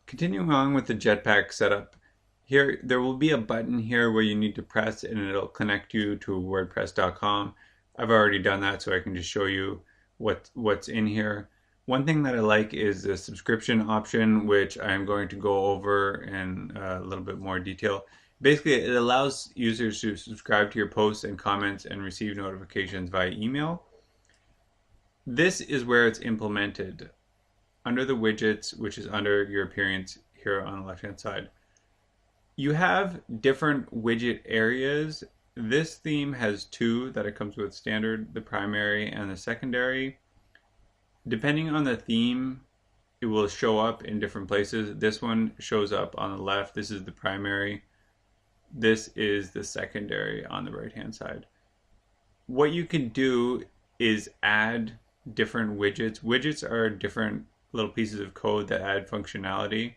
Continuing on with the Jetpack setup, here there will be a button here where you need to press and it'll connect you to WordPress.com. I've already done that, so I can just show you what's in here. One thing that I like is the subscription option, which I'm going to go over in a little bit more detail. Basically, it allows users to subscribe to your posts and comments and receive notifications via email. This is where it's implemented under the widgets, which is under your appearance here on the left hand side. You have different widget areas. This theme has two that it comes with: standard, the primary, and the secondary. Depending on the theme, it will show up in different places. This one shows up on the left. This is the primary. This is the secondary on the right hand side. What you can do is add different widgets. Widgets are different little pieces of code that add functionality.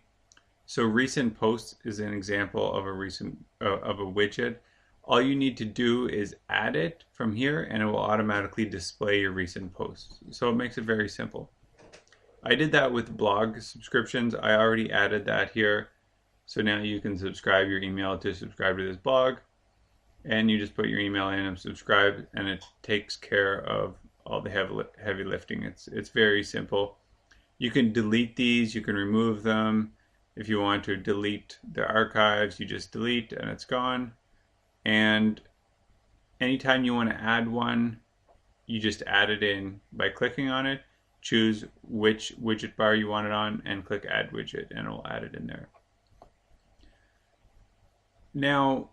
So recent posts is an example of a widget. All you need to do is add it from here and it will automatically display your recent posts. So it makes it very simple. I did that with blog subscriptions. I already added that here. So now you can subscribe your email to subscribe to this blog, and you just put your email in and subscribe, and it takes care of all the heavy lifting. It's very simple. You can delete these, you can remove them. If you want to delete the archives, you just delete and it's gone. And anytime you want to add one, you just add it in by clicking on it, choose which widget bar you want it on, and click Add Widget, and it will add it in there. Now,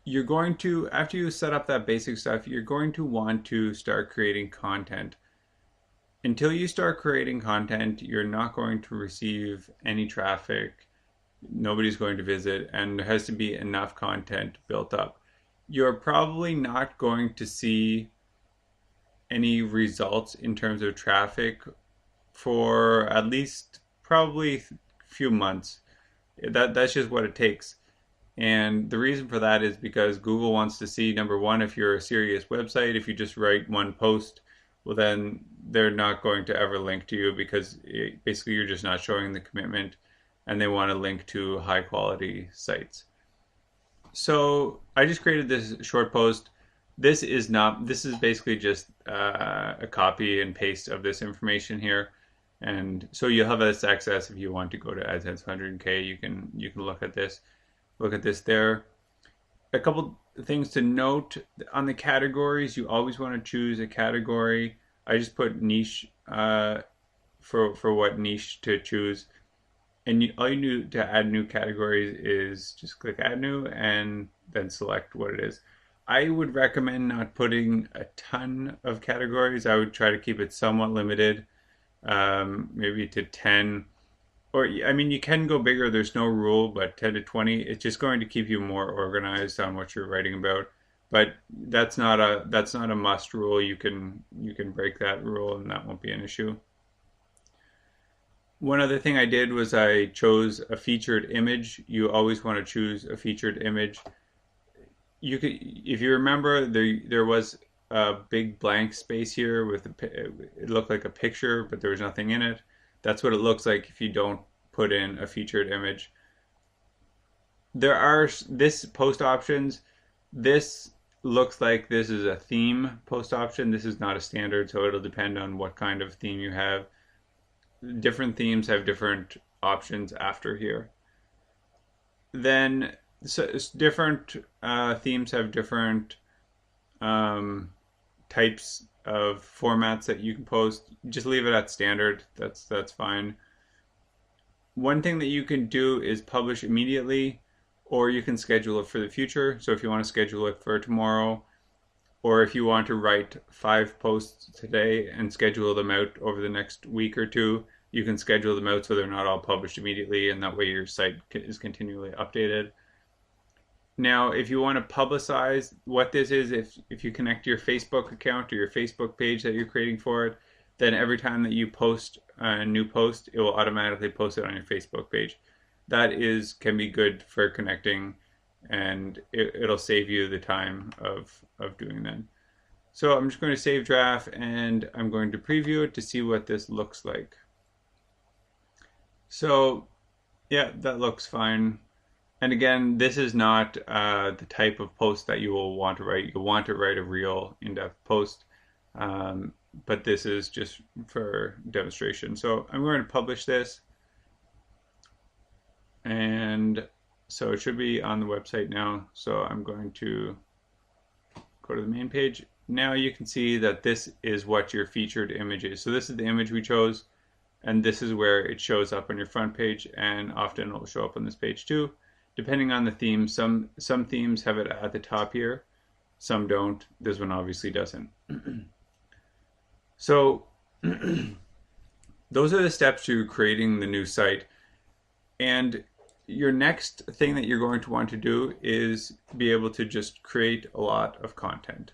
you're going to, after you set up that basic stuff, you're going to want to start creating content. Until you start creating content, you're not going to receive any traffic. Nobody's going to visit, and there has to be enough content built up. You're probably not going to see any results in terms of traffic for at least probably a few months. That's just what it takes. And the reason for that is because Google wants to see, number one, if you're a serious website. If you just write one post, well, then they're not going to ever link to you, because basically you're just not showing the commitment, and they want to link to high quality sites. So I just created this short post. This is basically just a copy and paste of this information here. And so you'll have this access if you want to go to AdSense 100K. You can look at this there. A couple things to note on the categories: you always want to choose a category. I just put niche for what niche to choose, and all you need to add new categories is just click Add New and then select what it is. I would recommend not putting a ton of categories. I would try to keep it somewhat limited, maybe to 10. Or, I mean, you can go bigger, there's no rule, but 10 to 20, it's just going to keep you more organized on what you're writing about. But that's not a must rule. You can break that rule and that won't be an issue. One other thing I did was I chose a featured image. You always want to choose a featured image. You could, if you remember, there was a big blank space here with it looked like a picture, but there was nothing in it. That's what it looks like if you don't put in a featured image. There are this post options. This looks like this is a theme post option. This is not a standard, so it'll depend on what kind of theme you have. Different themes have different options after here. Then different themes have different types of formats that you can post. Just leave it at standard. That's fine. One thing that you can do is publish immediately, or you can schedule it for the future. So if you want to schedule it for tomorrow, or if you want to write 5 posts today and schedule them out over the next week or two, you can schedule them out so they're not all published immediately, and that way your site is continually updated. Now, if you want to publicize what this is, if you connect your Facebook account or your Facebook page that you're creating for it, then every time that you post a new post, it will automatically post it on your Facebook page. That can be good for connecting, and it'll save you the time of doing that. So I'm just going to save draft, and I'm going to preview it to see what this looks like. So Yeah, that looks fine. And again, this is not the type of post that you will want to write. You'll want to write a real in-depth post, um, but this is just for demonstration. So I'm going to publish this, and so it should be on the website now. So I'm going to go to the main page. Now you can see that this is what your featured image is. So this is the image we chose, and this is where it shows up on your front page, and often it will show up on this page too. Depending on the theme, some themes have it at the top here, some don't. This one obviously doesn't. So those are the steps to creating the new site. And your next thing that you're going to want to do is be able to just create a lot of content.